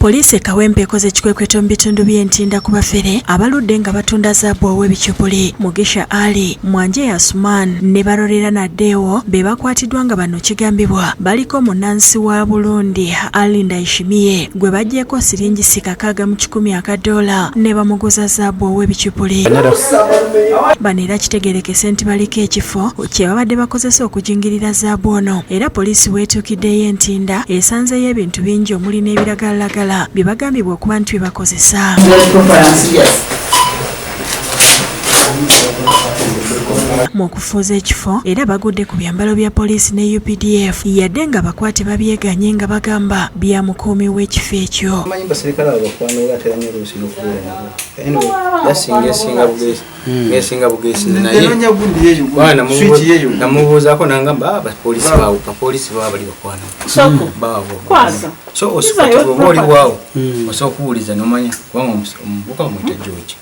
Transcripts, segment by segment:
Poliisi Kawempe ekoze ekikwekweto mu bitundu by'entinda ku bafere abaludde nga batunda zaabu ow'Ebikyupuli. Mugisha Ali, Mwanje Asuman ne Barorera Naddeewo be bakwatiddwa nga bano kigambibwa baliko Munnaansi wa Burundi Ali Ndayishimiye gwe baggyeko siringi $600 mu $100 ne bamuguza zaabu ow'Ebikyupuli. Bano era kitegeerekese nti baliko ekifo kye babadde bakozesa okujingirira zaabu ono, era poliisi weetuukiddeyo entinda esanzeyo ebintu bingi omuli n'ebiragalalagala bye bagambibwa okuba nti bye bakozesa. Mu kufuuza ekifo era bagudde ku byambalo bya poliisi ne UPDF yadde nga bakwate babyeganye nga bagamba bya mukuumi w'ekifo ekyo. Namubuuzaako nangamba abapoliisi bali bakwana so osikuba oli waawo osobola okuwuliza nomanya kubanga omuvubuka omwita George.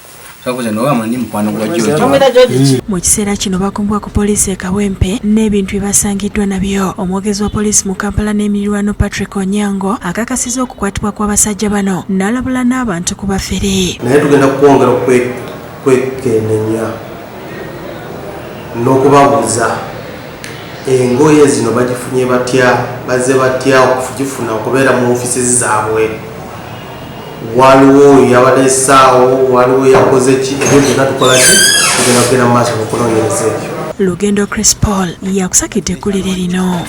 Mu kiseera kino bakumbwa ku poliisi e Kawempe n'ebintu bye basangiddwa nabyo. Omwogezi wa poliisi mu Kampala n'Emiriraano Patrick Onyango akakasizza okukwatibwa kw'abasajja bano n'alabula n'abantu ku bafere. Naye tugenda kwongera kwekenneenya n'okubabuuza engoye zino bagifunye batya, bazze batya okugifuna okubeera mu ofiisi zaabwe. Waliwo yabadde essaawo, waliwo yakoze ki, ebyo byonna tukola ki, tugenda kugenda mu maaso okunoonyereza ebyo. Lugendo Chris Paul yakusakidde eggulire lino.